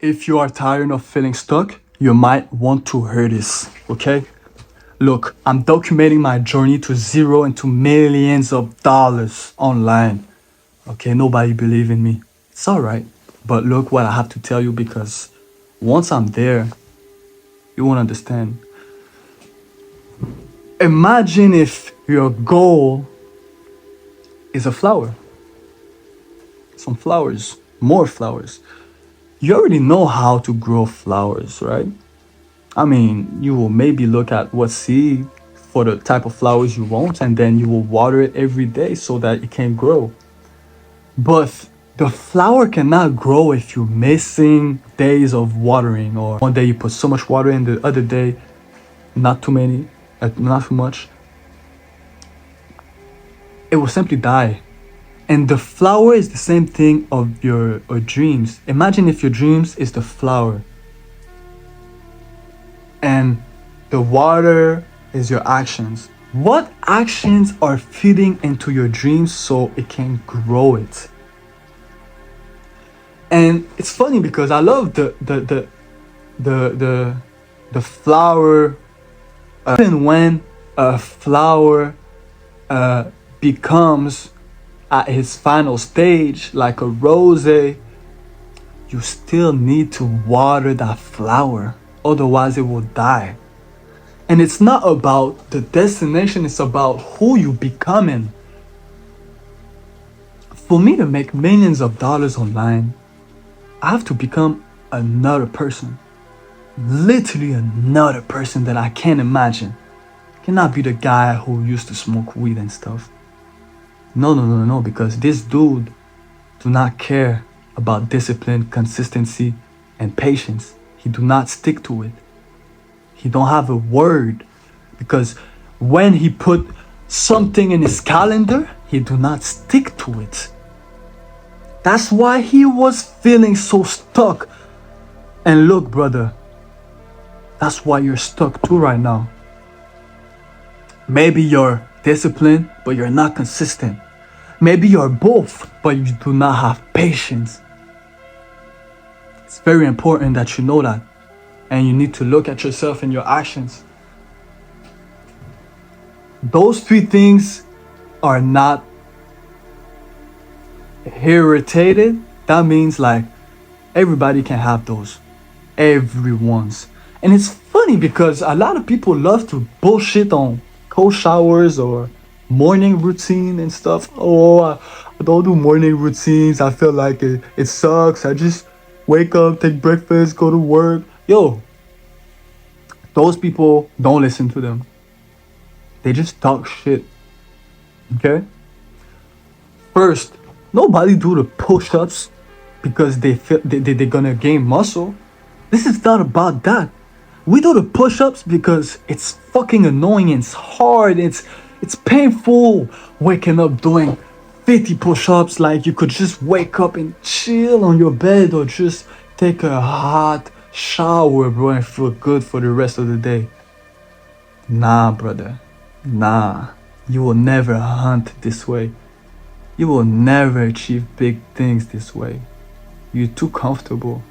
If you are tired of feeling stuck, you might want to hear this, okay? Look, I'm documenting my journey to zero and to millions of dollars online. Okay, nobody believe in me. It's alright. But look what I have to tell you, because once I'm there, you won't understand. Imagine if your goal is a flower. Some flowers, more flowers. You already know how to grow flowers, right? I mean, you will maybe look at what seed for the type of flowers you want, and then you will water it every day so that it can grow. But the flower cannot grow if you're missing days of watering, or one day you put so much water and the other day not too many, not too much. It will simply die. And the flower is the same thing of your dreams. Imagine if your dreams is the flower and the water is your actions. What actions are feeding into your dreams so it can grow it? And it's funny because I love the flower. Even when a flower becomes at its final stage, like a rose, you still need to water that flower, otherwise it will die. And it's not about the destination, it's about who you becoming. For me to make millions of dollars online, I have to become another person. Literally another person that I can't imagine. I cannot be the guy who used to smoke weed and stuff. No, because this dude do not care about discipline, consistency, and patience. He do not stick to it. He don't have a word, because when he put something in his calendar, he do not stick to it. That's why he was feeling so stuck. And look, brother, that's why you're stuck too right now. Maybe you're disciplined, but you're not consistent. Maybe you're both, but you do not have patience. It's very important that you know that. And you need to look at yourself and your actions. Those three things are not heritated. That means like everybody can have those. Everyone's. And it's funny because a lot of people love to bullshit on cold showers or morning routine and stuff. Oh, I don't do morning routines. I feel like it sucks. I just wake up, take breakfast, go to work. Yo, those people, don't listen to them. They just talk shit. Okay? First, nobody do the push-ups because they feel they're gonna gain muscle. This is not about that. We do the push-ups because it's fucking annoying, it's hard, it's painful waking up doing 50 push-ups. Like you could just wake up and chill on your bed, or just take a hot shower, bro, and feel good for the rest of the day. Nah, brother. Nah. You will never hunt this way. You will never achieve big things this way. You're too comfortable.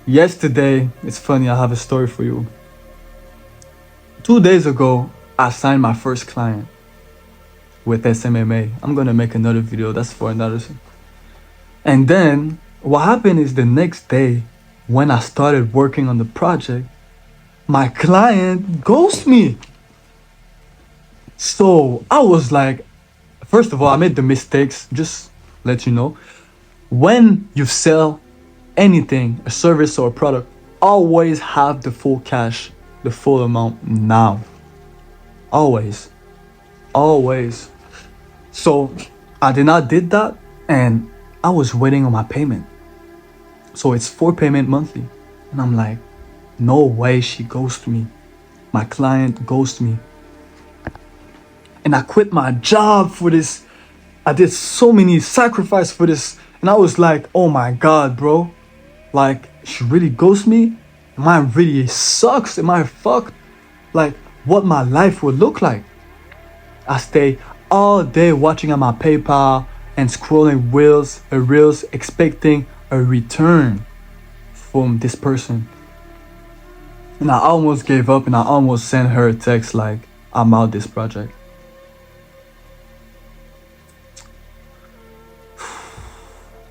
Yesterday, it's funny, I have a story for you. 2 days ago, I signed my first client with SMMA. I'm gonna make another video, that's for another. And then, what happened is the next day, when I started working on the project, my client ghosted me. So, I was like, first of all, I made the mistakes, just let you know. When you sell anything, a service or a product, always have the full cash, the full amount now. Always. So I did not did that, and I was waiting on my payment. So it's 4 payment monthly. And I'm like, no way she ghosted me. My client ghosted me. And I quit my job for this. I did so many sacrifices for this. And I was like, oh my God, bro. Like, she really ghosted me? Am I really sucks? Am I fucked? Like, what my life would look like? I stay all day watching on my PayPal and scrolling reels, expecting a return from this person. And I almost gave up and I almost sent her a text like, I'm out this project.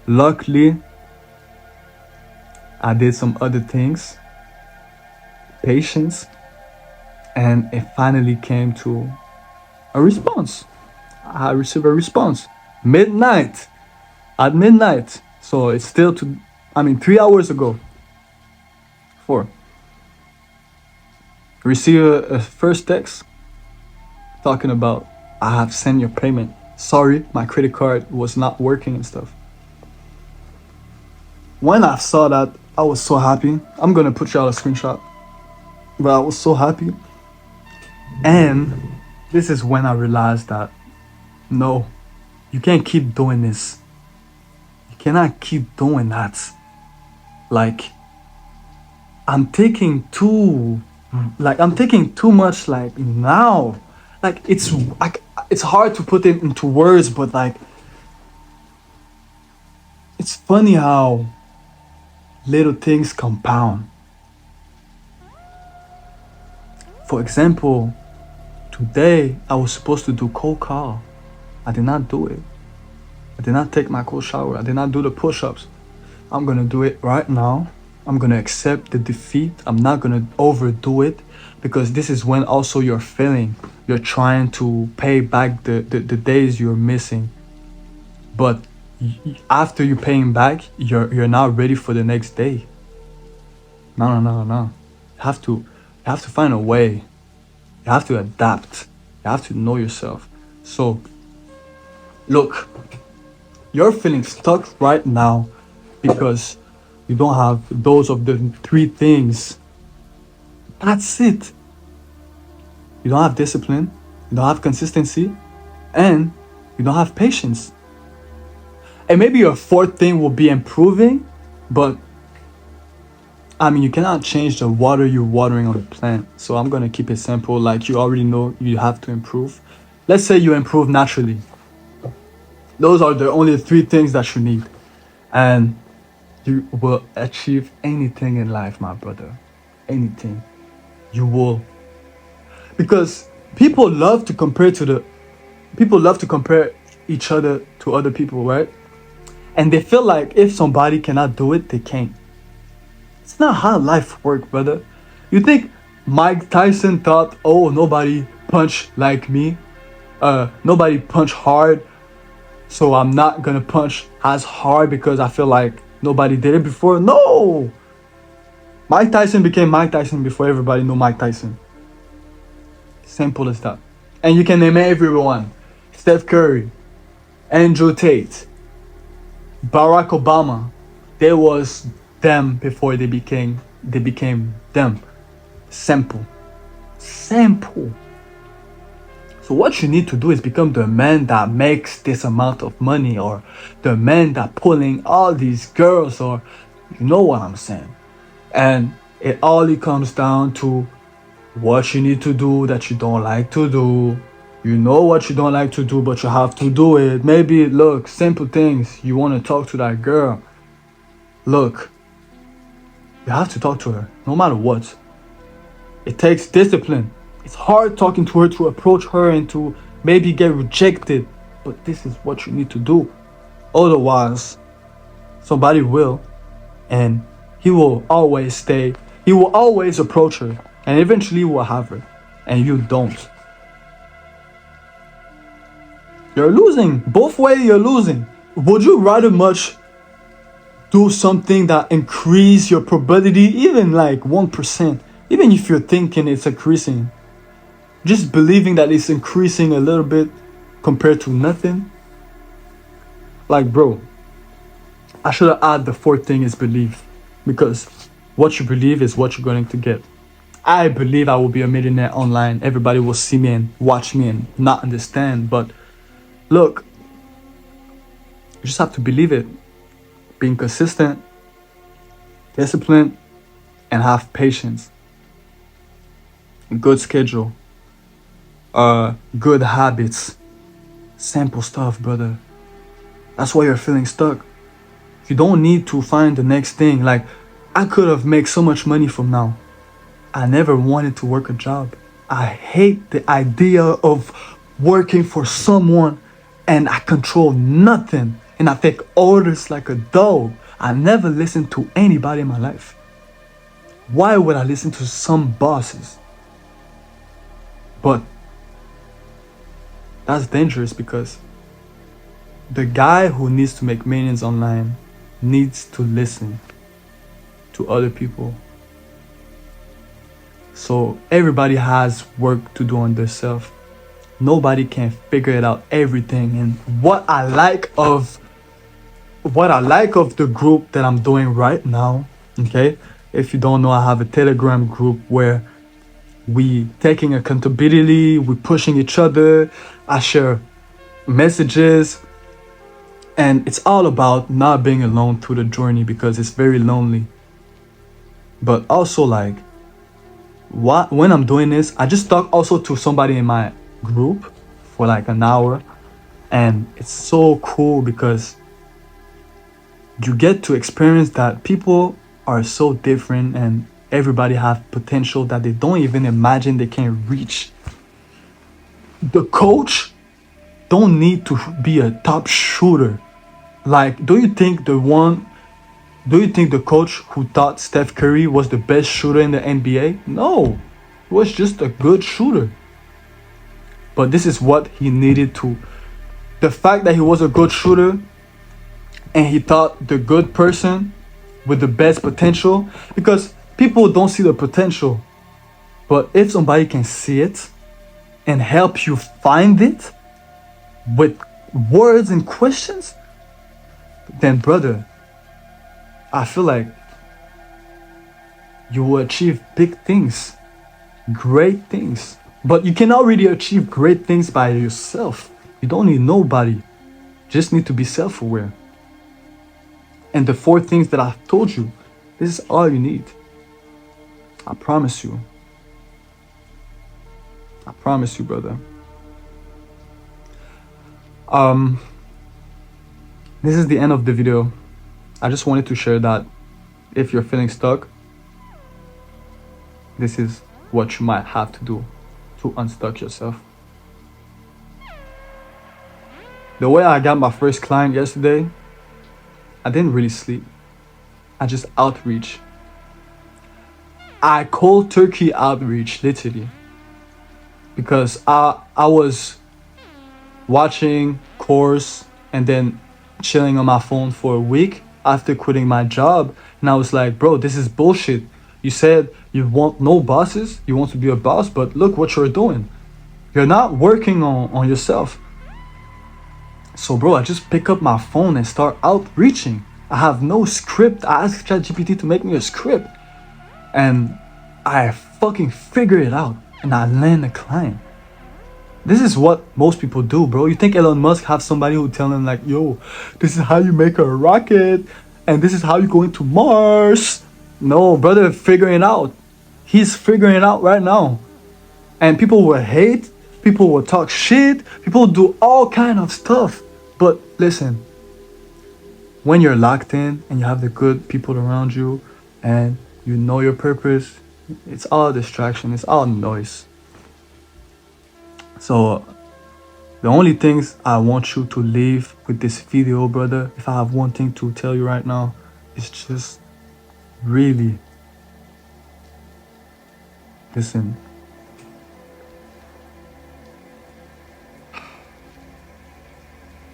Luckily, I did some other things, patience, and it finally came to a response. I received a response midnight, at midnight. So it's still 3 hours ago. 4. Receive a first text talking about, I have sent your payment. Sorry, my credit card was not working and stuff. When I saw that, I was so happy. I'm gonna put y'all a screenshot. But I was so happy. And this is when I realized that no, you can't keep doing this. You cannot keep doing that. Like, I'm taking too much like now. Like it's hard to put it into words, but like it's funny how little things compound. For example, today I was supposed to do cold call. I did not do it. I did not take my cold shower. I did not do the push-ups. I'm gonna do it right now. I'm gonna accept the defeat. I'm not gonna overdo it, because this is when also you're feeling. You're trying to pay back the days you're missing. But after you're paying back, you're not ready for the next day. No. You have to find a way. You have to adapt. You have to know yourself. So, look, you're feeling stuck right now because you don't have those of the 3 things. That's it. You don't have discipline, you don't have consistency, and you don't have patience. And maybe your 4th thing will be improving, but you cannot change the water you're watering on the plant. So I'm gonna keep it simple. Like, you already know you have to improve. Let's say you improve naturally. Those are the only 3 things that you need. And you will achieve anything in life, my brother. Anything. You will. Because people love to compare each other to other people, right? And they feel like if somebody cannot do it, they can't. It's not how life works, brother. You think Mike Tyson thought, oh, nobody punch like me? Nobody punch hard, so I'm not gonna punch as hard because I feel like nobody did it before? No! Mike Tyson became Mike Tyson before everybody knew Mike Tyson. Simple as that. And you can name everyone. Steph Curry, Andrew Tate, Barack Obama. They was them before they became them. Simple. So what you need to do is become the man that makes this amount of money, or the man that pulling all these girls, or you know what I'm saying. And it all comes down to what you need to do that you don't like to do. You know what you don't like to do, but you have to do it. Maybe, look, simple things. You want to talk to that girl. Look, you have to talk to her, no matter what. It takes discipline. It's hard talking to her, to approach her and to maybe get rejected. But this is what you need to do. Otherwise, somebody will, and he will always stay. He will always approach her, and eventually will have her, and you don't. You're losing. Both ways you're losing. Would you rather much do something that increase your probability, even like 1%, even if you're thinking it's increasing, just believing that it's increasing a little bit compared to nothing? Like, bro, I should have added the 4th thing is belief, because what you believe is what you're going to get. I believe I will be a millionaire online. Everybody will see me and watch me and not understand. But look, you just have to believe it. Being consistent, disciplined, and have patience. Good schedule. Good habits. Simple stuff, brother. That's why you're feeling stuck. You don't need to find the next thing. Like, I could have made so much money from now. I never wanted to work a job. I hate the idea of working for someone and I control nothing and I take orders like a dog. I never listened to anybody in my life. Why would I listen to some bosses? But that's dangerous because the guy who needs to make millions online needs to listen to other people. So everybody has work to do on themselves. Nobody can figure it out everything. And what I like of the group that I'm doing right now, okay? If you don't know, I have a Telegram group where we taking accountability, we pushing each other. I share messages, and it's all about not being alone through the journey because it's very lonely. But also, like, when I'm doing this, I just talk also to somebody in my group for like an hour, and it's so cool because you get to experience that people are so different and everybody have potential that they don't even imagine they can reach. The coach don't need to be a top shooter. Like, do you think the coach who taught Steph Curry was the best shooter in the NBA? No, he was just a good shooter. But this is what he needed to. The fact that he was a good shooter and he taught the good person with the best potential, because people don't see the potential. But if somebody can see it and help you find it with words and questions, then brother, I feel like you will achieve big things, great things. But you cannot really achieve great things by yourself. You don't need nobody. Just need to be self-aware. And the 4 things that I've told you, this is all you need. I promise you. I promise you, brother. This is the end of the video. I just wanted to share that if you're feeling stuck, this is what you might have to do to unstuck yourself. The way I got my first client yesterday, I didn't really sleep. I just outreach. I cold turkey outreach, literally. Because I was watching course and then chilling on my phone for a week after quitting my job, and I was like, bro, this is bullshit. You said you want no bosses, you want to be a boss, but look what you're doing. You're not working on yourself. So bro, I just pick up my phone and start outreaching. I have no script. I asked ChatGPT to make me a script, and I fucking figure it out, and I land a client. This is what most people do, bro. You think Elon Musk have somebody who tell him like, yo, this is how you make a rocket and this is how you go into Mars? No, brother, figuring it out. He's figuring it out right now. And people will hate, people will talk shit, people do all kind of stuff. But listen, when you're locked in and you have the good people around you and you know your purpose, it's all distraction, it's all noise. So the only things I want you to leave with this video, brother, if I have one thing to tell you right now, is just really listen.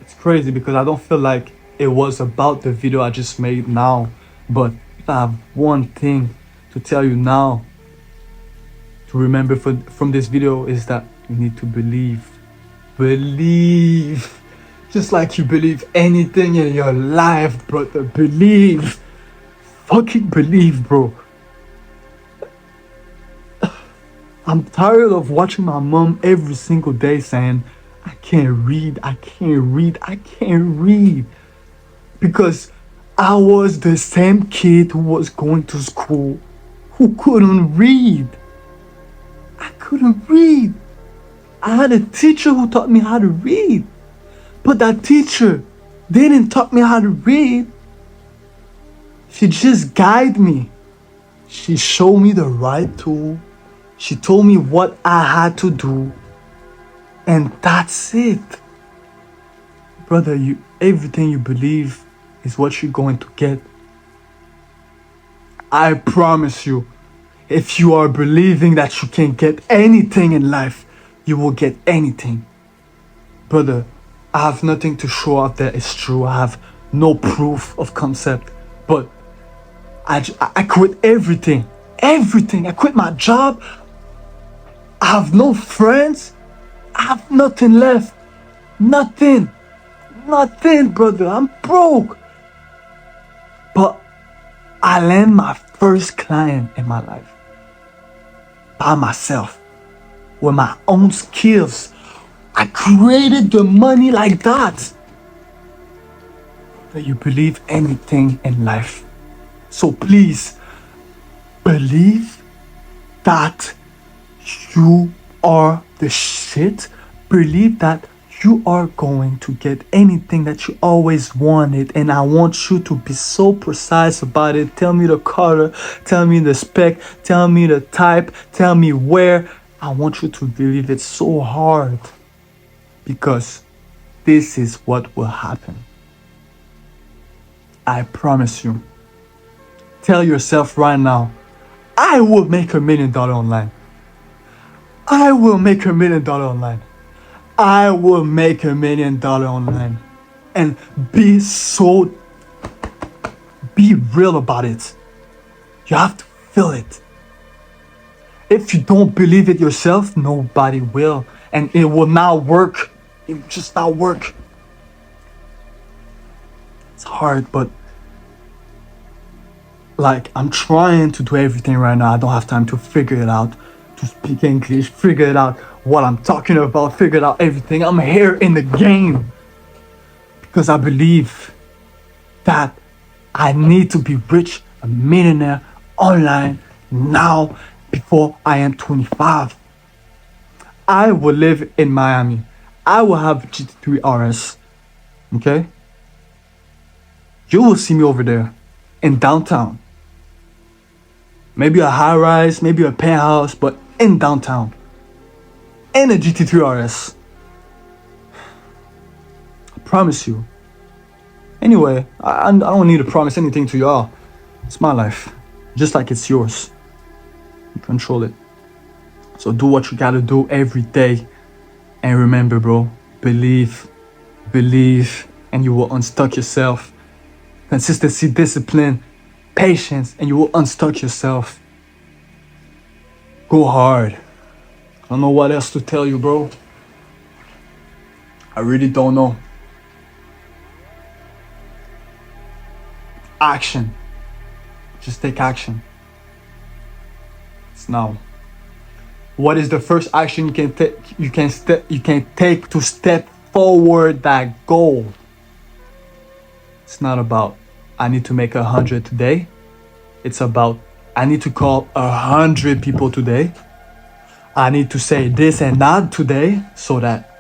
It's crazy because I don't feel like it was about the video I just made now, but if I have one thing to tell you now to remember from this video is that you need to believe. Believe. Just like you believe anything in your life, brother. Believe. Fucking believe, bro. I'm tired of watching my mom every single day saying, I can't read, I can't read, I can't read. Because I was the same kid who was going to school who couldn't read. I couldn't read. I had a teacher who taught me how to read. But that teacher didn't taught me how to read She just guided me. She showed me the right tool. She told me what I had to do. And that's it. Brother, everything you believe is what you're going to get. I promise you, if you are believing that you can get anything in life, you will get anything. Brother, I have nothing to show out that is true. I have no proof of concept. But I quit everything. Everything. I quit my job. I have no friends. I have nothing left. Nothing. Nothing, brother. I'm broke. But I land my first client in my life. By myself. With my own skills. I created the money like that. That you believe anything in life. So please, believe that you are the shit. Believe that you are going to get anything that you always wanted. And I want you to be so precise about it. Tell me the color, tell me the spec, tell me the type, tell me where. I want you to believe it so hard. Because this is what will happen. I promise you. Tell yourself right now, I will make $1 million online. I will make $1 million online. I will make $1 million online. And be real about it. You have to feel it. If you don't believe it yourself, nobody will. And it will not work. It will just not work. It's hard, but like, I'm trying to do everything right now. I don't have time to figure it out, to speak English, figure it out, what I'm talking about, figure out everything. I'm here in the game because I believe that I need to be rich, a millionaire online now before I am 25. I will live in Miami. I will have GT3 RS. Okay? You will see me over there in downtown. Maybe a high rise, maybe a penthouse, but in downtown. In a GT3 RS. I promise you. Anyway, I don't need to promise anything to y'all. It's my life. Just like it's yours. You control it. So do what you gotta do every day. And remember, bro, believe, and you will unstuck yourself. Consistency, discipline, patience, and you will unstuck yourself. Go hard. I don't know what else to tell you, bro. I really don't know. Action. Just take action. It's now. What is the first action you can take? You can take to step forward that goal. It's not about I need to make 100 today. It's about I need to call 100 people today. I need to say this and that today so that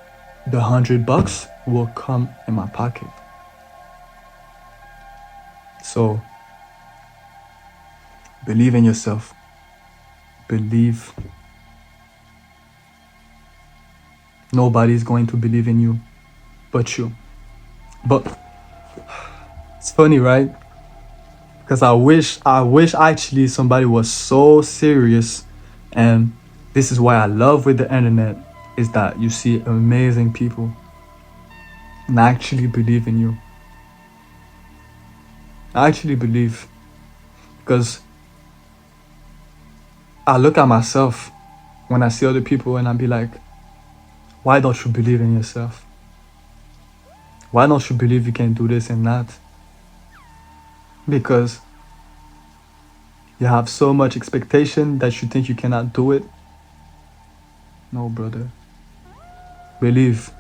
the $100 will come in my pocket. So believe in yourself. Believe. Nobody's going to believe in you but you. But it's funny, right? Because I wish actually somebody was so serious. And this is why I love with the internet, is that you see amazing people and actually believe in you. I actually believe, because I look at myself when I see other people and I be like, why don't you believe in yourself? Why don't you believe you can do this and that? Because you have so much expectation that you think you cannot do it. No, brother. Believe.